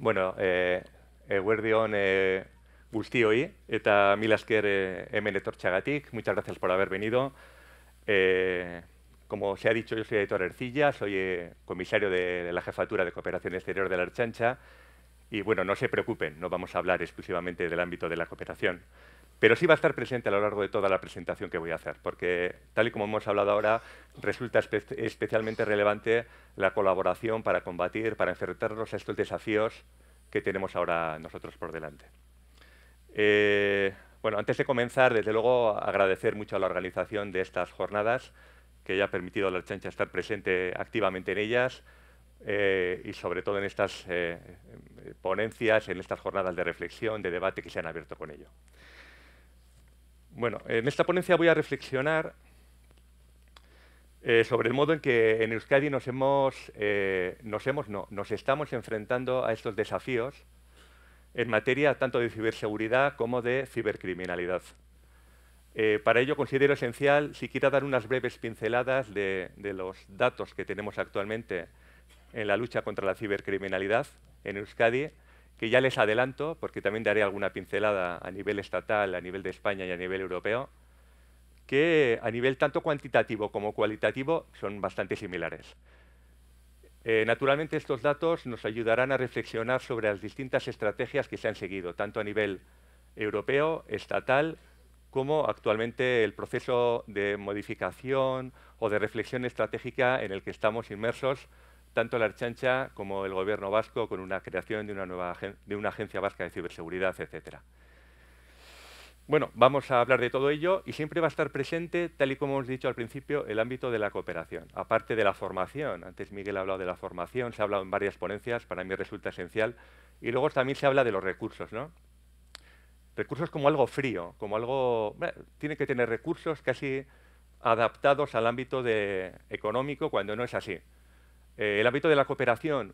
Bueno, eguerdion guztioi eta mila esker hemen etortxagatik. Muchas gracias por haber venido. Como se ha dicho, yo soy Aitor Ercilla, soy comisario de la Jefatura de Cooperación Exterior de la Ertzaintza. Y bueno, no se preocupen, no vamos a hablar exclusivamente del ámbito de la cooperación. Pero sí va a estar presente a lo largo de toda la presentación que voy a hacer, porque tal y como hemos hablado ahora, resulta especialmente relevante la colaboración para combatir, para enfrentarnos a estos desafíos que tenemos ahora nosotros por delante. Bueno, antes de comenzar, desde luego, agradecer mucho a la organización de estas jornadas, que ya ha permitido a la Ertzaintza estar presente activamente en ellas, y sobre todo en estas ponencias, en estas jornadas de reflexión, de debate que se han abierto con ello. Bueno, en esta ponencia voy a reflexionar sobre el modo en que en Euskadi nos estamos enfrentando a estos desafíos en materia tanto de ciberseguridad como de cibercriminalidad. Para ello considero esencial siquiera dar unas breves pinceladas de los datos que tenemos actualmente en la lucha contra la cibercriminalidad en Euskadi, que ya les adelanto, porque también daré alguna pincelada a nivel estatal, a nivel de España y a nivel europeo, que a nivel tanto cuantitativo como cualitativo son bastante similares. Naturalmente, estos datos nos ayudarán a reflexionar sobre las distintas estrategias que se han seguido, tanto a nivel europeo, estatal, como actualmente el proceso de modificación o de reflexión estratégica en el que estamos inmersos, tanto la Ertzaintza como el Gobierno vasco, con una creación de una agencia vasca de ciberseguridad, etcétera. Bueno, vamos a hablar de todo ello y siempre va a estar presente, tal y como hemos dicho al principio, el ámbito de la cooperación. Aparte de la formación, antes Miguel ha hablado de la formación, se ha hablado en varias ponencias, para mí resulta esencial, y luego también se habla de los recursos, ¿no? Recursos como algo frío, como algo... tiene que tener recursos casi adaptados al ámbito económico, cuando no es así. El ámbito de la cooperación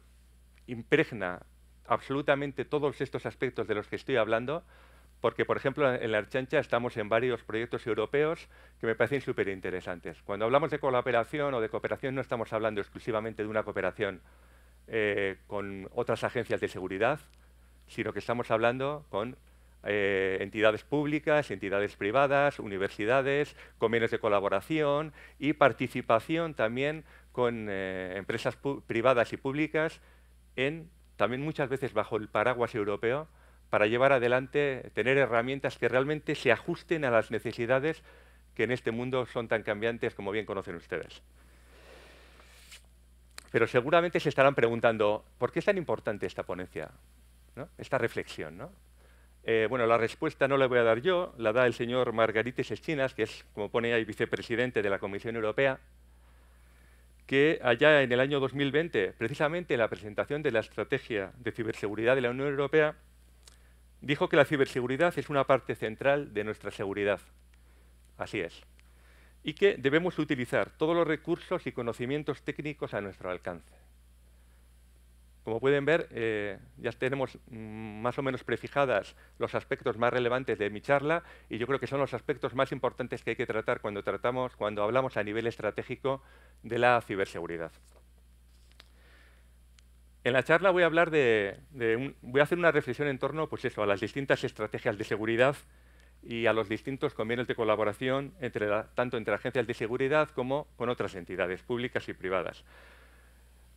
impregna absolutamente todos estos aspectos de los que estoy hablando, porque, por ejemplo, en la Ertzaintza estamos en varios proyectos europeos que me parecen súper interesantes. Cuando hablamos de colaboración o de cooperación, no estamos hablando exclusivamente de una cooperación con otras agencias de seguridad, sino que estamos hablando con entidades públicas, entidades privadas, universidades, convenios de colaboración y participación también con empresas privadas y públicas, también muchas veces bajo el paraguas europeo, para llevar adelante, tener herramientas que realmente se ajusten a las necesidades que en este mundo son tan cambiantes como bien conocen ustedes. Pero seguramente se estarán preguntando, ¿por qué es tan importante esta ponencia, ¿no? Esta reflexión, ¿no? Bueno, la respuesta no la voy a dar yo, la da el señor Margaritis Schinas, que es, como pone ahí, vicepresidente de la Comisión Europea, que allá en el año 2020, precisamente en la presentación de la Estrategia de Ciberseguridad de la Unión Europea, dijo que la ciberseguridad es una parte central de nuestra seguridad. Así es. Y que debemos utilizar todos los recursos y conocimientos técnicos a nuestro alcance. Como pueden ver, ya tenemos más o menos prefijadas los aspectos más relevantes de mi charla, y yo creo que son los aspectos más importantes que hay que tratar cuando hablamos a nivel estratégico de la ciberseguridad. En la charla voy a hablar voy a hacer una reflexión en torno, pues eso, a las distintas estrategias de seguridad y a los distintos convenios de colaboración tanto entre agencias de seguridad como con otras entidades públicas y privadas.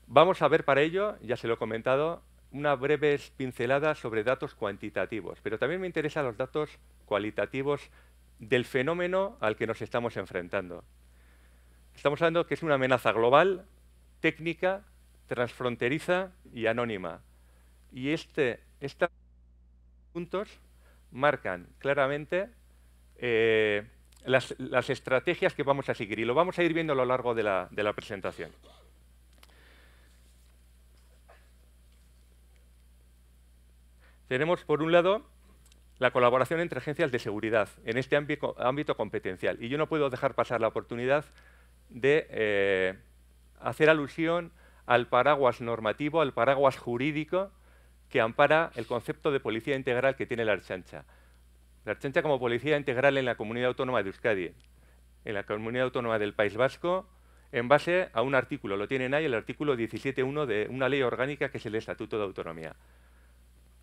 Vamos a ver para ello, ya se lo he comentado, una breve pincelada sobre datos cuantitativos, pero también me interesan los datos cualitativos del fenómeno al que nos estamos enfrentando. Estamos hablando que es una amenaza global, técnica, transfronteriza y anónima. Y estos puntos marcan claramente las estrategias que vamos a seguir, y lo vamos a ir viendo a lo largo de la presentación. Tenemos, por un lado, la colaboración entre agencias de seguridad en este ámbito competencial. Y yo no puedo dejar pasar la oportunidad de hacer alusión al paraguas normativo, al paraguas jurídico que ampara el concepto de policía integral que tiene la Ertzaintza. La Ertzaintza como policía integral en la Comunidad Autónoma de Euskadi, en la Comunidad Autónoma del País Vasco, en base a un artículo, lo tienen ahí, el artículo 17.1 de una ley orgánica que es el Estatuto de Autonomía.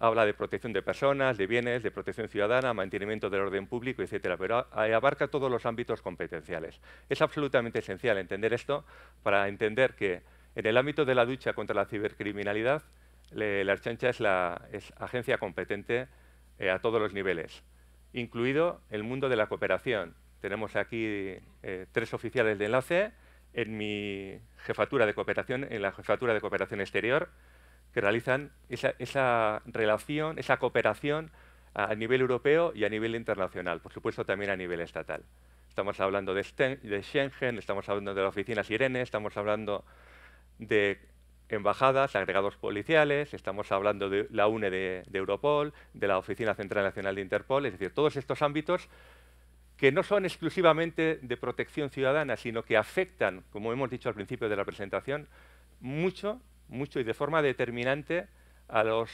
habla de protección de personas, de bienes, de protección ciudadana, mantenimiento del orden público, etcétera, pero abarca todos los ámbitos competenciales. Es absolutamente esencial entender esto para entender que en el ámbito de la lucha contra la cibercriminalidad, la Ertzaintza es agencia competente a todos los niveles, incluido el mundo de la cooperación. Tenemos aquí 3 oficiales de enlace en mi jefatura de cooperación, en la jefatura de cooperación exterior, que realizan esa relación, esa cooperación a nivel europeo y a nivel internacional, por supuesto también a nivel estatal. Estamos hablando de Schengen, estamos hablando de la oficina Sirene, estamos hablando de embajadas, agregados policiales, estamos hablando de la UNE de Europol, de la Oficina Central Nacional de Interpol, es decir, todos estos ámbitos que no son exclusivamente de protección ciudadana, sino que afectan, como hemos dicho al principio de la presentación, mucho y de forma determinante a los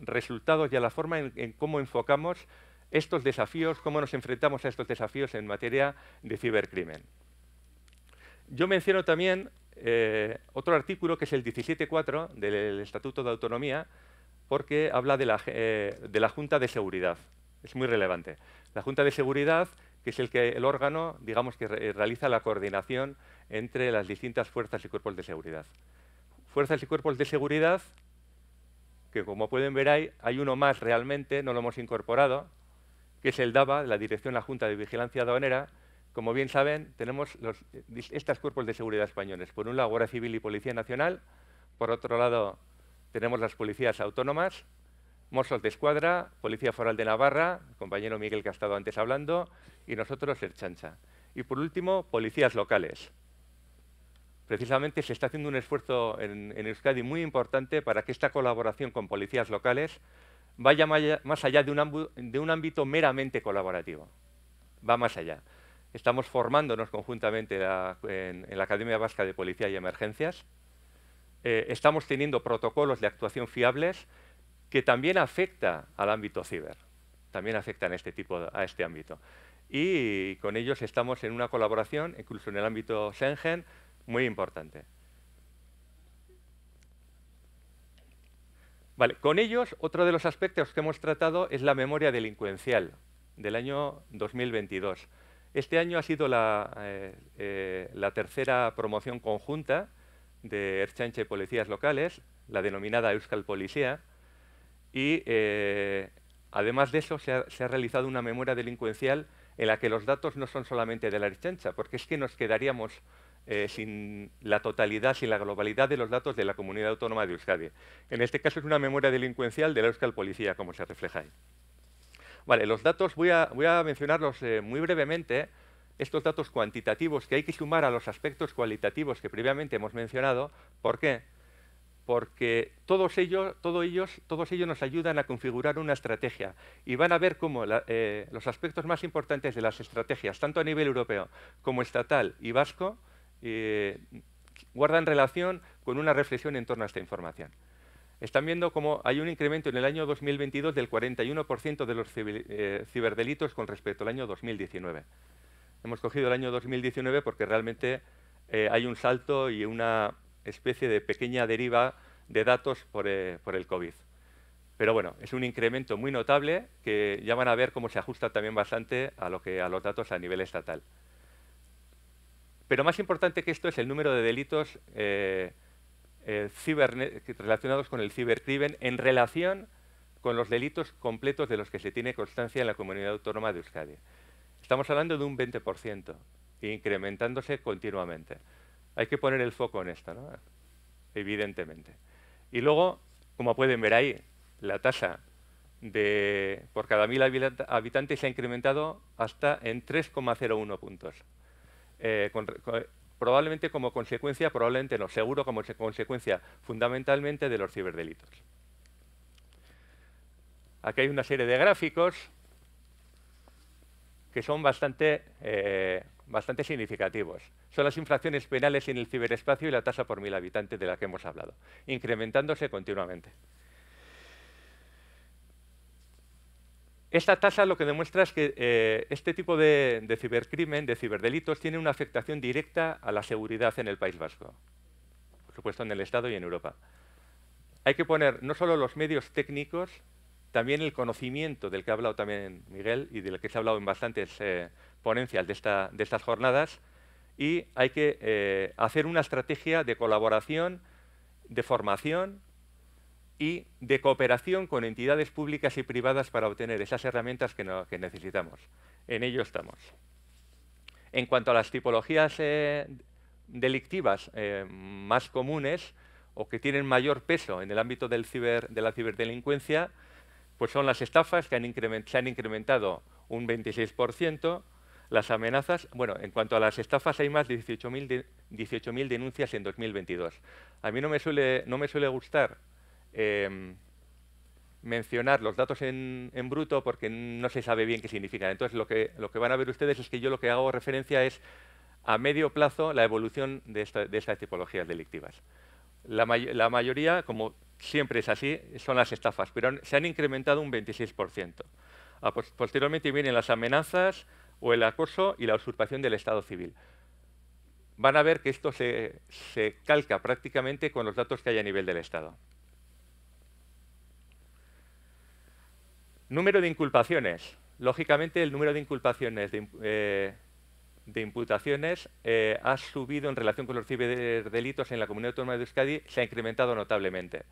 resultados y a la forma en cómo enfocamos estos desafíos, cómo nos enfrentamos a estos desafíos en materia de cibercrimen. Yo menciono también otro artículo que es el 17.4 del Estatuto de Autonomía, porque habla de la Junta de Seguridad. Es muy relevante. La Junta de Seguridad, que es el órgano, digamos, que realiza la coordinación entre las distintas fuerzas y cuerpos de seguridad. Fuerzas y cuerpos de seguridad, que como pueden ver ahí, hay uno más realmente, no lo hemos incorporado, que es el DABA, la Dirección de la Junta de Vigilancia Aduanera. Como bien saben, tenemos estos cuerpos de seguridad españoles. Por un lado, Guardia Civil y Policía Nacional. Por otro lado, tenemos las policías autónomas, Mossos de Escuadra, Policía Foral de Navarra, el compañero Miguel que ha estado antes hablando, y nosotros, Ertzaintza. Y por último, policías locales. Precisamente se está haciendo un esfuerzo en Euskadi muy importante para que esta colaboración con policías locales vaya más allá de un ámbito meramente colaborativo. Va más allá. Estamos formándonos conjuntamente en la Academia Vasca de Policía y Emergencias. Estamos teniendo protocolos de actuación fiables que también afecta al ámbito ciber. También afectan a este ámbito. Y con ellos estamos en una colaboración, incluso en el ámbito Schengen, muy importante. Vale, con ellos, otro de los aspectos que hemos tratado es la memoria delincuencial del año 2022. Este año ha sido la tercera promoción conjunta de Ertzaintza y policías locales, la denominada Euskal Polizia, y además de eso se ha realizado una memoria delincuencial en la que los datos no son solamente de la Ertzaintza, porque es que nos quedaríamos sin la totalidad, sin la globalidad de los datos de la Comunidad Autónoma de Euskadi. En este caso es una memoria delincuencial de la Euskal Polizia, como se refleja ahí. Vale, los datos voy a mencionarlos muy brevemente, estos datos cuantitativos que hay que sumar a los aspectos cualitativos que previamente hemos mencionado. ¿Por qué? Porque todos ellos nos ayudan a configurar una estrategia y van a ver cómo los aspectos más importantes de las estrategias, tanto a nivel europeo como estatal y vasco, guardan relación con una reflexión en torno a esta información. Están viendo cómo hay un incremento en el año 2022 del 41% de los ciberdelitos con respecto al año 2019. Hemos cogido el año 2019 porque realmente hay un salto y una especie de pequeña deriva de datos por el COVID. Pero bueno, es un incremento muy notable que ya van a ver cómo se ajusta también bastante a los datos a nivel estatal. Pero más importante que esto es el número de delitos relacionados con el cibercrimen en relación con los delitos completos de los que se tiene constancia en la Comunidad Autónoma de Euskadi. Estamos hablando de un 20%, incrementándose continuamente. Hay que poner el foco en esto, ¿no? Evidentemente. Y luego, como pueden ver ahí, la tasa por cada 1000 habitantes se ha incrementado hasta en 3,01 puntos. Probablemente como consecuencia, probablemente no, seguro como consecuencia fundamentalmente de los ciberdelitos. Aquí hay una serie de gráficos que son bastante significativos. Son las infracciones penales en el ciberespacio y la tasa por 1000 habitantes de la que hemos hablado, incrementándose continuamente. Esta tasa lo que demuestra es que este tipo de cibercrimen, de ciberdelitos, tiene una afectación directa a la seguridad en el País Vasco, por supuesto en el Estado y en Europa. Hay que poner no solo los medios técnicos también el conocimiento del que ha hablado también Miguel y del que se ha hablado en bastantes ponencias de estas jornadas, y hay que hacer una estrategia de colaboración, de formación y de cooperación con entidades públicas y privadas para obtener esas herramientas que necesitamos. En ello estamos. En cuanto a las tipologías delictivas más comunes o que tienen mayor peso en el ámbito de la ciberdelincuencia, pues son las estafas, que se han incrementado un 26%, las amenazas. Bueno, en cuanto a las estafas, hay más de 18.000 denuncias en 2022. A mí no me suele gustar mencionar los datos en bruto porque no se sabe bien qué significan. Entonces, lo que van a ver ustedes es que yo lo que hago referencia es a medio plazo la evolución de estas tipologías delictivas. La mayoría, como siempre es así, son las estafas, pero se han incrementado un 26%. Posteriormente vienen las amenazas o el acoso y la usurpación del Estado civil. Van a ver que esto se calca prácticamente con los datos que hay a nivel del Estado. Número de inculpaciones. Lógicamente, el número de inculpaciones de imputaciones ha subido en relación con los ciberdelitos en la Comunidad Autónoma de Euskadi, se ha incrementado notablemente.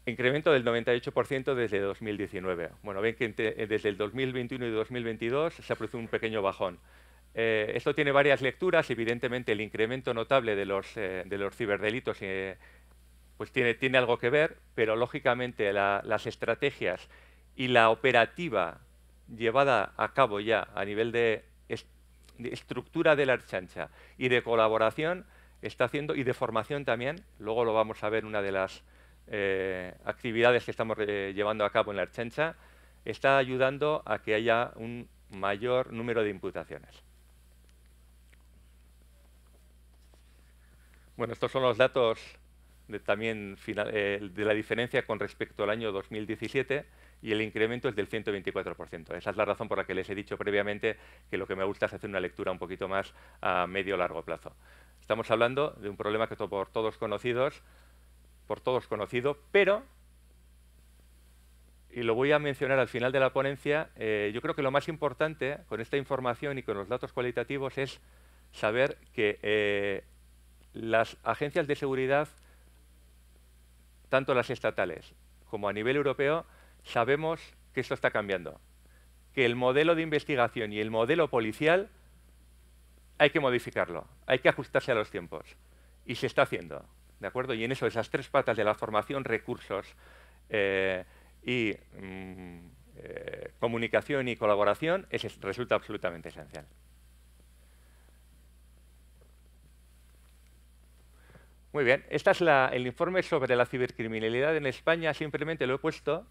Incremento del 98% desde 2019. Bueno, ven que desde el 2021 y 2022 se ha producido un pequeño bajón. Esto tiene varias lecturas. Evidentemente, el incremento notable de los ciberdelitos pues tiene algo que ver, pero lógicamente las estrategias y la operativa llevada a cabo ya a nivel de estructura de la Ertzaintza y de colaboración está haciendo, y de formación también, luego lo vamos a ver, una de las actividades que estamos llevando a cabo en la Ertzaintza, está ayudando a que haya un mayor número de imputaciones. Bueno, estos son los datos de la diferencia con respecto al año 2017, y el incremento es del 124%. Esa es la razón por la que les he dicho previamente que lo que me gusta es hacer una lectura un poquito más a medio o largo plazo. Estamos hablando de un problema que por todos conocido, pero, y lo voy a mencionar al final de la ponencia, yo creo que lo más importante con esta información y con los datos cualitativos es saber que las agencias de seguridad, tanto las estatales como a nivel europeo, sabemos que esto está cambiando, que el modelo de investigación y el modelo policial hay que modificarlo, hay que ajustarse a los tiempos, y se está haciendo, ¿de acuerdo? Y en eso, esas tres patas de la formación, recursos y comunicación y colaboración, resulta absolutamente esencial. Muy bien, este es el informe sobre la cibercriminalidad en España. Simplemente lo he puesto,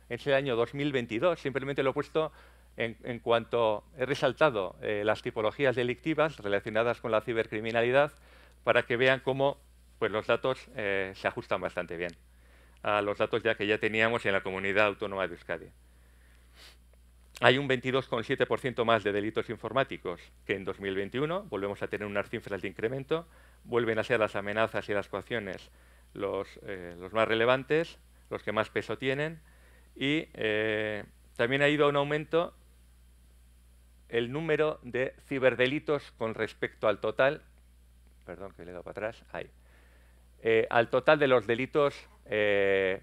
es el año 2022, simplemente lo he puesto en cuanto he resaltado las tipologías delictivas relacionadas con la cibercriminalidad, para que vean cómo pues, los datos se ajustan bastante bien a los datos que ya teníamos en la Comunidad Autónoma de Euskadi. Hay un 22,7% más de delitos informáticos que en 2021, volvemos a tener unas cifras de incremento, vuelven a ser las amenazas y las coacciones los más relevantes, los que más peso tienen, y también ha ido un aumento el número de ciberdelitos con respecto al total, perdón que le he dado para atrás, ahí, al total de los delitos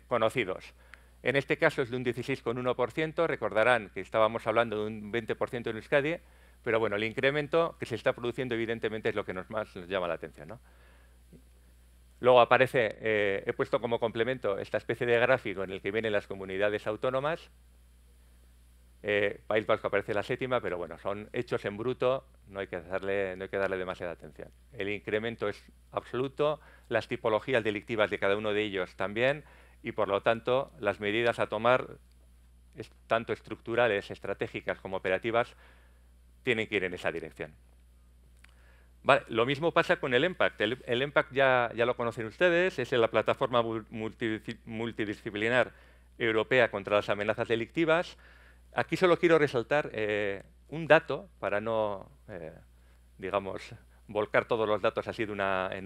conocidos. En este caso es de un 16,1%, recordarán que estábamos hablando de un 20% en Euskadi, pero bueno, el incremento que se está produciendo evidentemente es lo que más nos llama la atención, ¿no? Luego aparece, he puesto como complemento esta especie de gráfico en el que vienen las comunidades autónomas. País Vasco aparece la séptima, pero bueno, son hechos en bruto, no hay que darle demasiada atención. El incremento es absoluto, las tipologías delictivas de cada uno de ellos también, y por lo tanto las medidas a tomar, tanto estructurales, estratégicas como operativas, tienen que ir en esa dirección. Vale, lo mismo pasa con el EMPACT. El EMPACT ya lo conocen ustedes, es la plataforma multidisciplinar europea contra las amenazas delictivas. Aquí solo quiero resaltar un dato para no, digamos, volcar todos los datos así en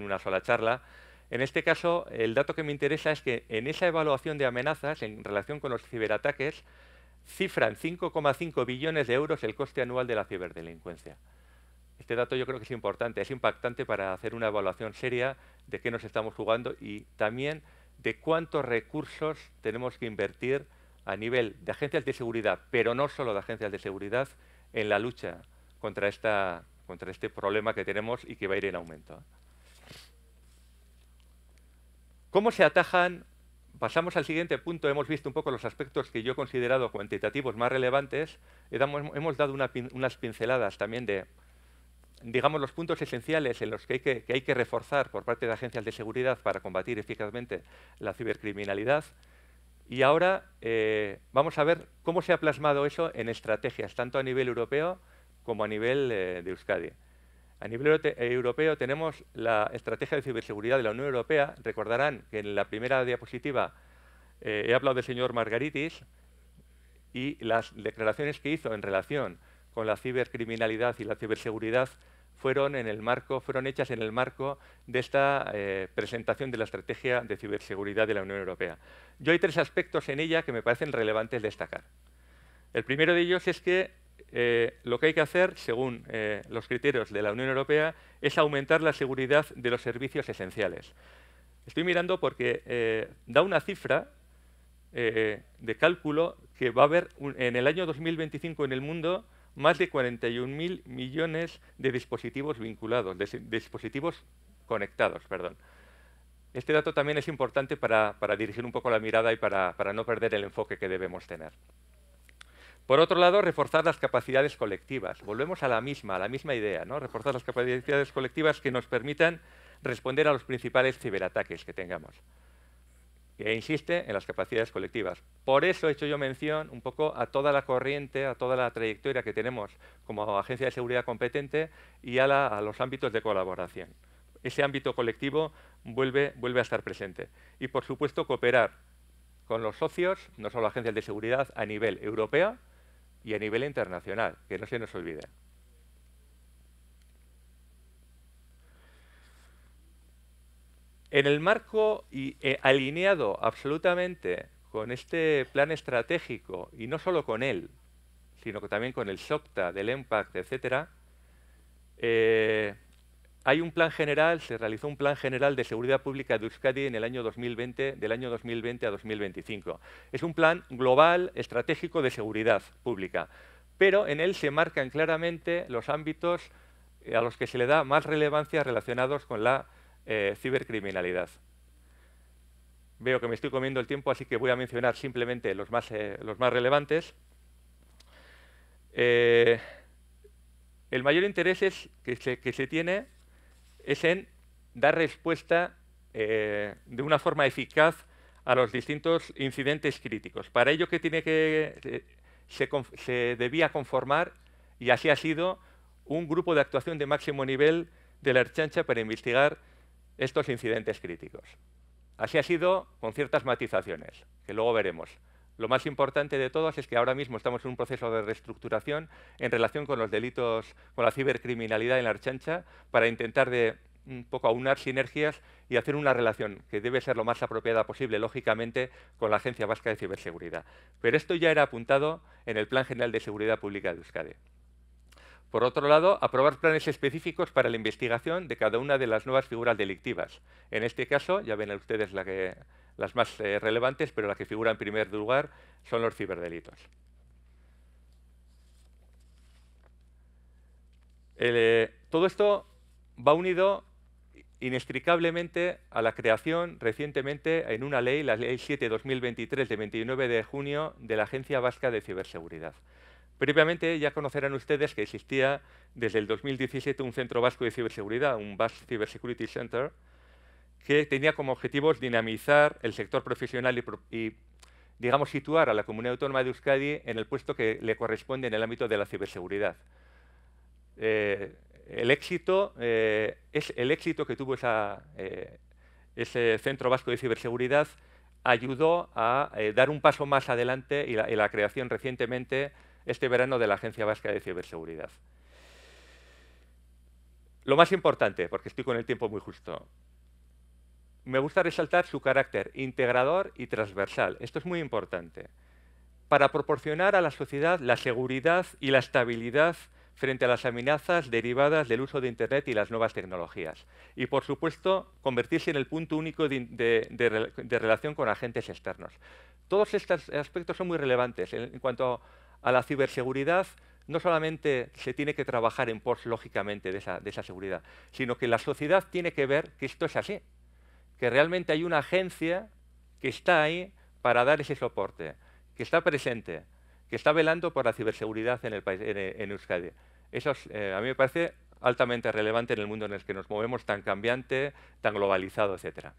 una sola charla. En este caso, el dato que me interesa es que en esa evaluación de amenazas en relación con los ciberataques, cifran 5,5 billones de euros el coste anual de la ciberdelincuencia. Este dato yo creo que es importante, es impactante para hacer una evaluación seria de qué nos estamos jugando y también de cuántos recursos tenemos que invertir a nivel de agencias de seguridad, pero no solo de agencias de seguridad, en la lucha contra este problema que tenemos y que va a ir en aumento. ¿Cómo se atajan? Pasamos al siguiente punto. Hemos visto un poco los aspectos que yo he considerado cuantitativos más relevantes. Hemos dado unas pinceladas también de, digamos, los puntos esenciales en los que hay que reforzar por parte de agencias de seguridad para combatir eficazmente la cibercriminalidad. Y ahora vamos a ver cómo se ha plasmado eso en estrategias, tanto a nivel europeo como a nivel de Euskadi. A nivel europeo tenemos la estrategia de ciberseguridad de la Unión Europea. Recordarán que en la primera diapositiva he hablado del señor Margaritis y las declaraciones que hizo en relación con la cibercriminalidad y la ciberseguridad fueron hechas en el marco de esta presentación de la estrategia de ciberseguridad de la Unión Europea. Yo hay 3 aspectos en ella que me parecen relevantes destacar. El primero de ellos es que lo que hay que hacer, según los criterios de la Unión Europea, es aumentar la seguridad de los servicios esenciales. Estoy mirando porque da una cifra de cálculo que va a haber en el año 2025 en el mundo más de 41.000 millones de dispositivos vinculados, de dispositivos conectados, perdón. Este dato también es importante para dirigir un poco la mirada y para no perder el enfoque que debemos tener. Por otro lado, reforzar las capacidades colectivas. Volvemos a la misma idea, ¿no? Reforzar las capacidades colectivas que nos permitan responder a los principales ciberataques que tengamos. E insiste en las capacidades colectivas. Por eso he hecho yo mención un poco a toda la corriente, a toda la trayectoria que tenemos como agencia de seguridad competente y a los ámbitos de colaboración. Ese ámbito colectivo vuelve a estar presente. Y, por supuesto, cooperar con los socios, no solo agencias de seguridad, a nivel europeo y a nivel internacional, que no se nos olvide. En el marco y alineado absolutamente con este plan estratégico, y no solo con él, sino que también con el SOCTA, del EMPACT, etc., hay un plan general, se realizó un plan general de seguridad pública de Euskadi en el año 2020, del año 2020 a 2025. Es un plan global, estratégico de seguridad pública, pero en él se marcan claramente los ámbitos a los que se le da más relevancia relacionados con la cibercriminalidad. Veo que me estoy comiendo el tiempo, así que voy a mencionar simplemente los más relevantes. El mayor interés que se tiene es en dar respuesta de una forma eficaz a los distintos incidentes críticos. Para ello, se debía conformar, y así ha sido, un grupo de actuación de máximo nivel de la Ertzaintza para investigar estos incidentes críticos. Así ha sido con ciertas matizaciones, que luego veremos. Lo más importante de todos es que ahora mismo estamos en un proceso de reestructuración en relación con los delitos, con la cibercriminalidad en la Ertzaintza, para intentar de un poco aunar sinergias y hacer una relación que debe ser lo más apropiada posible, lógicamente, con la Agencia Vasca de Ciberseguridad. Pero esto ya era apuntado en el Plan General de Seguridad Pública de Euskadi. Por otro lado, aprobar planes específicos para la investigación de cada una de las nuevas figuras delictivas. En este caso, ya ven ustedes las más relevantes, pero la que figura en primer lugar son los ciberdelitos. Todo esto va unido inextricablemente a la creación recientemente en una ley, la Ley 7/2023 de 29 de junio de la Agencia Vasca de Ciberseguridad. Previamente ya conocerán ustedes que existía desde el 2017 un Centro Vasco de Ciberseguridad, un Basque Cybersecurity Center, que tenía como objetivos dinamizar el sector profesional y, digamos, situar a la Comunidad Autónoma de Euskadi en el puesto que le corresponde en el ámbito de la ciberseguridad. El éxito que tuvo ese Centro Vasco de Ciberseguridad ayudó a dar un paso más adelante y la creación recientemente este verano de la Agencia Vasca de Ciberseguridad. Lo más importante, porque estoy con el tiempo muy justo, me gusta resaltar su carácter integrador y transversal. Esto es muy importante. Para proporcionar a la sociedad la seguridad y la estabilidad frente a las amenazas derivadas del uso de Internet y las nuevas tecnologías. Y, por supuesto, convertirse en el punto único de relación con agentes externos. Todos estos aspectos son muy relevantes. En cuanto a la ciberseguridad, no solamente se tiene que trabajar en pos, lógicamente, de esa seguridad, sino que la sociedad tiene que ver que esto es así, que realmente hay una agencia que está ahí para dar ese soporte, que está presente, que está velando por la ciberseguridad en el país, en Euskadi. Eso a mí me parece altamente relevante en el mundo en el que nos movemos, tan cambiante, tan globalizado, etc.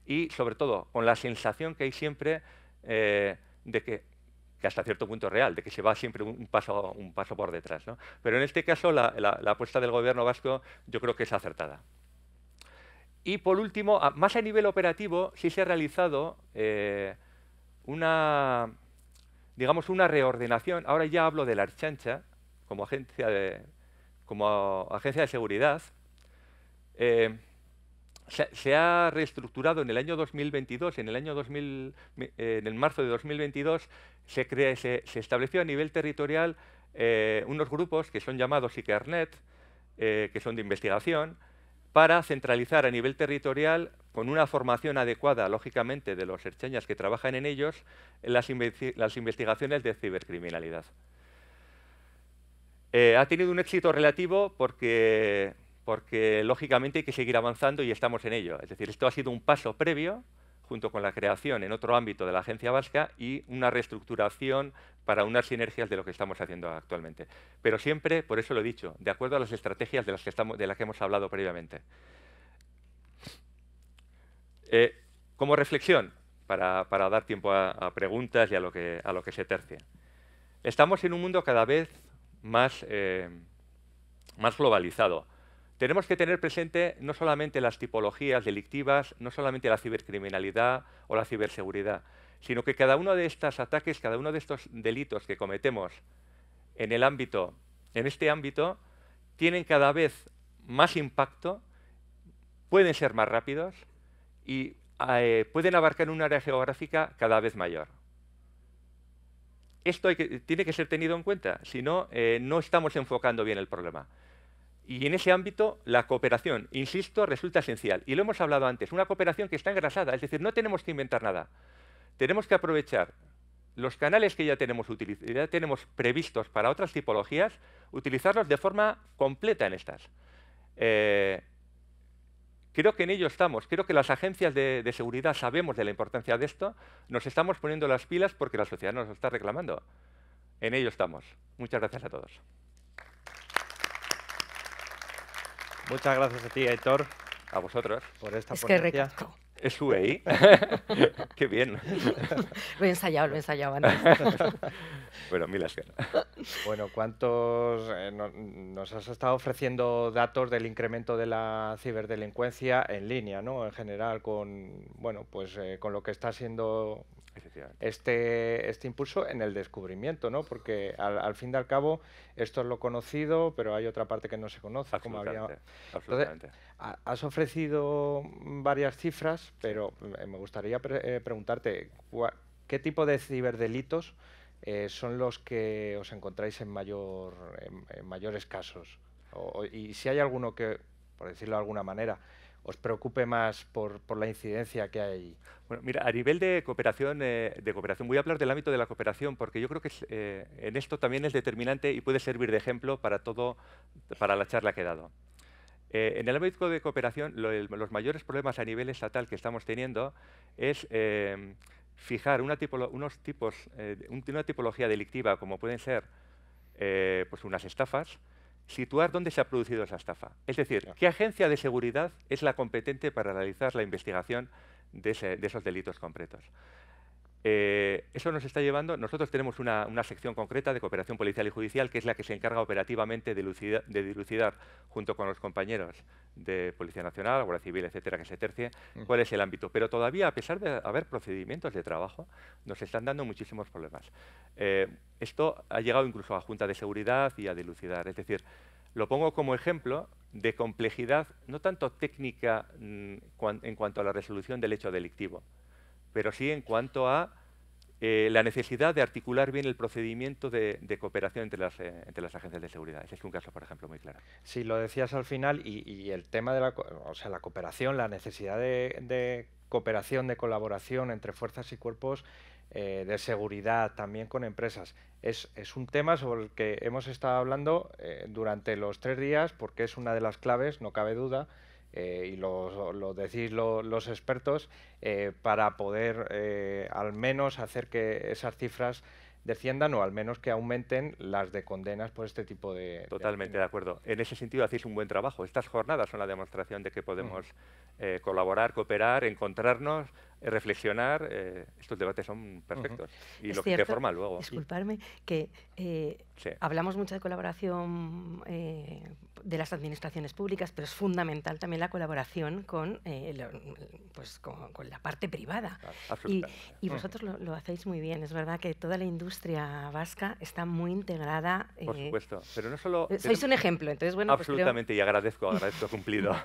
Y, sobre todo, con la sensación que hay siempre de que hasta cierto punto es real, de que se va siempre un paso por detrás, ¿no? Pero en este caso la apuesta del gobierno vasco yo creo que es acertada. Y por último, más a nivel operativo, sí se ha realizado una reordenación. Ahora ya hablo de la Ertzaintza como agencia de seguridad. Se ha reestructurado en el año 2022, en el marzo de 2022, se estableció a nivel territorial unos grupos que son llamados Ikernet, que son de investigación, para centralizar a nivel territorial, con una formación adecuada, lógicamente, de los ertzainas que trabajan en ellos, las investigaciones de cibercriminalidad. Ha tenido un éxito relativo porque, lógicamente, hay que seguir avanzando y estamos en ello. Es decir, esto ha sido un paso previo, junto con la creación en otro ámbito de la agencia vasca y una reestructuración para unas sinergias de lo que estamos haciendo actualmente. Pero siempre, por eso lo he dicho, de acuerdo a las estrategias de las que hemos hablado previamente. Como reflexión, para dar tiempo a preguntas y a lo que se tercie. Estamos en un mundo cada vez más globalizado. Tenemos que tener presente no solamente las tipologías delictivas, no solamente la cibercriminalidad o la ciberseguridad, sino que cada uno de estos ataques, cada uno de estos delitos que cometemos en este ámbito, tienen cada vez más impacto, pueden ser más rápidos y pueden abarcar un área geográfica cada vez mayor. Esto tiene que ser tenido en cuenta, si no, no estamos enfocando bien el problema. Y en ese ámbito, la cooperación, insisto, resulta esencial. Y lo hemos hablado antes, una cooperación que está engrasada, es decir, no tenemos que inventar nada. Tenemos que aprovechar los canales que ya tenemos previstos para otras tipologías, utilizarlos de forma completa en estas. Creo que en ello estamos. Creo que las agencias de seguridad sabemos de la importancia de esto. Nos estamos poniendo las pilas porque la sociedad nos lo está reclamando. En ello estamos. Muchas gracias a todos. Muchas gracias a ti, Aitor. A vosotros. Por esta ponencia. Es su EI. Qué bien. Lo he ensayado antes. Bueno, mil gracias. Bueno, ¿cuántos nos has estado ofreciendo datos del incremento de la ciberdelincuencia en línea, ¿no? En general, con lo que está siendo este impulso en el descubrimiento, ¿no? Porque al fin y al cabo esto es lo conocido, pero hay otra parte que no se conoce. Absolutamente. Entonces, has ofrecido varias cifras, pero me gustaría preguntarte ¿qué tipo de ciberdelitos son los que os encontráis en mayores casos? Y si hay alguno que, por decirlo de alguna manera, os preocupe más por la incidencia que hay allí. Bueno, mira, a nivel de cooperación, voy a hablar del ámbito de la cooperación porque yo creo que en esto también es determinante y puede servir de ejemplo para la charla que he dado. En el ámbito de cooperación, los mayores problemas a nivel estatal que estamos teniendo es fijar una tipología delictiva, como pueden ser pues unas estafas, situar dónde se ha producido esa estafa. Es decir, qué agencia de seguridad es la competente para realizar la investigación de esos delitos concretos. Eso nos está llevando, nosotros tenemos una sección concreta de cooperación policial y judicial que es la que se encarga operativamente de dilucidar junto con los compañeros de Policía Nacional, Guardia Civil, etcétera, que se tercie, cuál es el ámbito. Pero todavía, a pesar de haber procedimientos de trabajo, nos están dando muchísimos problemas. Esto ha llegado incluso a Junta de Seguridad y a dilucidar. Es decir, lo pongo como ejemplo de complejidad, no tanto técnica en cuanto a la resolución del hecho delictivo, pero sí en cuanto a la necesidad de articular bien el procedimiento de cooperación entre las agencias de seguridad. Ese es un caso, por ejemplo, muy claro. Sí, lo decías al final, y el tema de la cooperación, la necesidad de cooperación, de colaboración entre fuerzas y cuerpos de seguridad, también con empresas. Es un tema sobre el que hemos estado hablando durante los 3 días, porque es una de las claves, no cabe duda, y lo decís los expertos, para poder al menos hacer que esas cifras desciendan o al menos que aumenten las de condenas por este tipo de... Totalmente de acuerdo. En ese sentido hacéis un buen trabajo. Estas jornadas son la demostración de que podemos colaborar, cooperar, encontrarnos, reflexionar. Estos debates son perfectos. Y Es lo cierto, que forma luego. disculparme, que Sí. hablamos mucho de colaboración de las administraciones públicas, pero es fundamental también la colaboración con la parte privada. Claro, Y, absolutamente. y vosotros lo hacéis muy bien. Es verdad que toda la industria vasca está muy integrada. Por supuesto. Pero no solo... Sois un ejemplo, entonces, bueno, pues creo... Absolutamente, y agradezco cumplido.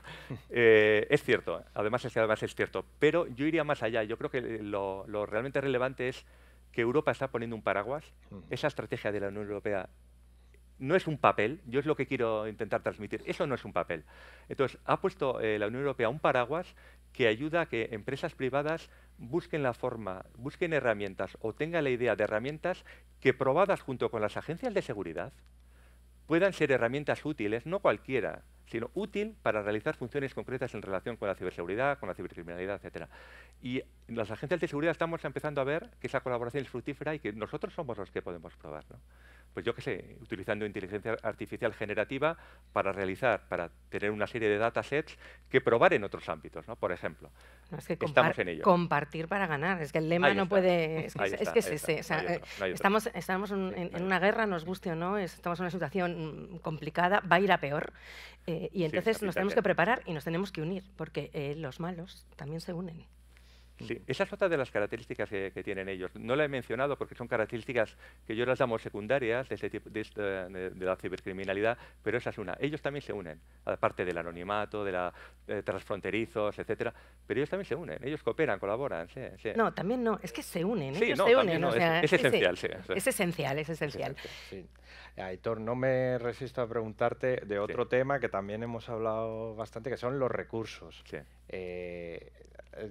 Es cierto, además es cierto, pero yo iría más allá. Yo creo que lo realmente relevante es que Europa está poniendo un paraguas. Esa estrategia de la Unión Europea no es un papel, yo es lo que quiero intentar transmitir, eso no es un papel. Entonces, ha puesto la Unión Europea un paraguas que ayuda a que empresas privadas busquen la forma, busquen herramientas o tengan la idea de herramientas que, probadas junto con las agencias de seguridad, puedan ser herramientas útiles, no cualquiera, sino útil para realizar funciones concretas en relación con la ciberseguridad, con la cibercriminalidad, etcétera. Y las agencias de seguridad estamos empezando a ver que esa colaboración es fructífera y que nosotros somos los que podemos probar, ¿no? Pues yo qué sé, utilizando inteligencia artificial generativa para tener una serie de datasets que probar en otros ámbitos, ¿no? Por ejemplo. No, es que estamos en ello. Compartir para ganar. Es que el lema Ahí no está. puede... Ahí Es que es está. ese. O sea, No hay otro, no hay otro. estamos en una guerra, nos guste o no, estamos en una situación complicada, va a ir a peor. Y entonces nos tenemos que preparar y nos tenemos que unir, porque los malos también se unen. Sí, esa es otra de las características que tienen ellos. No la he mencionado porque son características que yo las llamo secundarias de la cibercriminalidad, pero esa es una. Ellos también se unen, aparte del anonimato, de transfronterizos, etcétera, pero ellos también se unen, ellos cooperan, colaboran. Sí, sí. No, también no, es que se unen, sí, ellos no, se unen. unen. O sea, es esencial, sí. Es esencial, es esencial. Sí. Aitor, no me resisto a preguntarte de otro tema que también hemos hablado bastante, que son los recursos. Sí.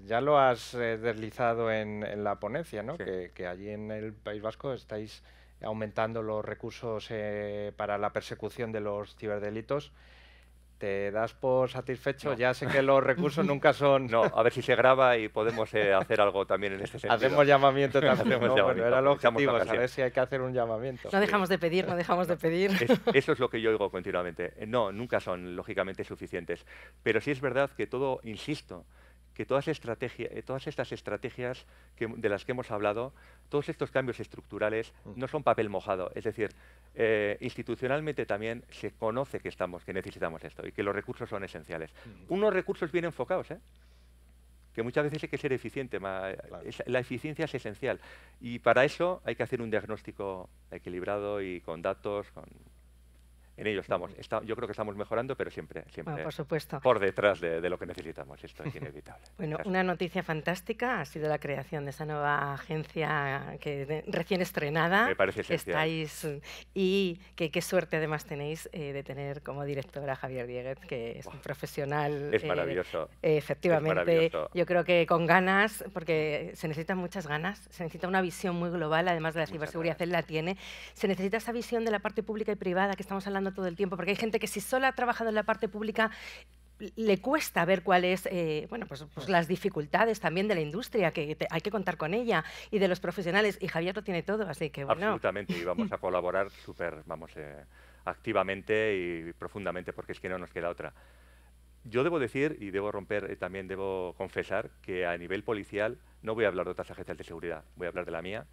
Ya lo has deslizado en la ponencia, ¿no? Sí. Que allí en el País Vasco estáis aumentando los recursos para la persecución de los ciberdelitos. ¿Te das por satisfecho? No. Ya sé que los recursos nunca son... No, a ver si se graba y podemos hacer algo también en este sentido. Hacemos llamamiento también, Hacemos ¿no? llamamiento, Bueno, era el aprovechamos la objetivo, ocasión. saber si hay que hacer un llamamiento. No dejamos de pedir, no dejamos de pedir. Eso es lo que yo oigo continuamente. No, nunca son lógicamente suficientes. Pero sí es verdad que todo, insisto, que todas estas estrategias de las que hemos hablado, todos estos cambios estructurales no son papel mojado. Es decir, institucionalmente también se conoce que necesitamos esto y que los recursos son esenciales. Unos recursos bien enfocados, que muchas veces hay que ser eficiente. La eficiencia es esencial. Y para eso hay que hacer un diagnóstico equilibrado y con datos, en ello estamos. Yo creo que estamos mejorando, pero siempre Bueno, por supuesto. por detrás de lo que necesitamos. Esto es inevitable. Bueno, Gracias. una noticia fantástica ha sido la creación de esa nueva agencia recién estrenada. Me parece esencial. Y qué suerte además tenéis de tener como director a Javier Dieguez, que es un profesional. Es maravilloso. Efectivamente, Es maravilloso. yo creo que con ganas, porque se necesitan muchas ganas, se necesita una visión muy global, además de la ciberseguridad, él la tiene. Se necesita esa visión de la parte pública y privada que estamos hablando todo el tiempo, porque hay gente que si solo ha trabajado en la parte pública le cuesta ver cuáles pues las dificultades también de la industria, que hay que contar con ella, y de los profesionales, y Javier lo tiene todo, así que bueno. Absolutamente, y vamos a colaborar activamente y profundamente, porque es que no nos queda otra. Yo debo decir, y debo también debo confesar, que a nivel policial, no voy a hablar de otras agencias de seguridad, voy a hablar de la mía.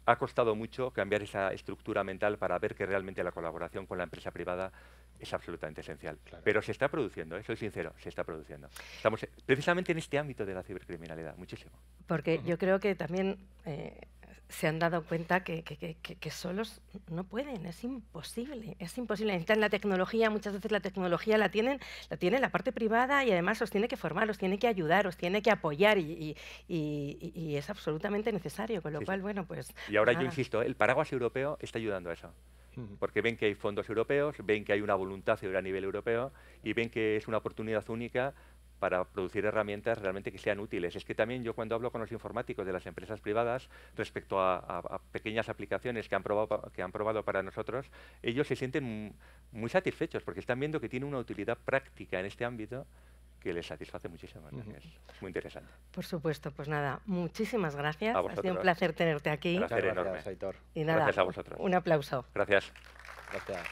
Ha costado mucho cambiar esa estructura mental para ver que realmente la colaboración con la empresa privada es absolutamente esencial. Claro. Pero se está produciendo, soy sincero, se está produciendo. Estamos precisamente en este ámbito de la cibercriminalidad, muchísimo. Porque yo creo que también se han dado cuenta que solos no pueden, es imposible, es imposible. Necesitan la tecnología, muchas veces la tecnología la tiene la parte privada y además os tiene que formar, os tiene que ayudar, os tiene que apoyar y es absolutamente necesario, con lo cual, bueno, pues... Y ahora nada. yo insisto, el paraguas europeo está ayudando a eso. Porque ven que hay fondos europeos, ven que hay una voluntad a nivel europeo y ven que es una oportunidad única para producir herramientas realmente que sean útiles. Es que también yo cuando hablo con los informáticos de las empresas privadas respecto a pequeñas aplicaciones que han probado para nosotros, ellos se sienten muy satisfechos porque están viendo que tiene una utilidad práctica en este ámbito que les satisface muchísimo. Es muy interesante. Por supuesto, pues nada, muchísimas gracias. A Ha sido un vosotros. placer tenerte aquí. Gracias. Muchas enorme. gracias, Aitor. Y nada, Gracias a vosotros. un aplauso. Gracias. Gracias.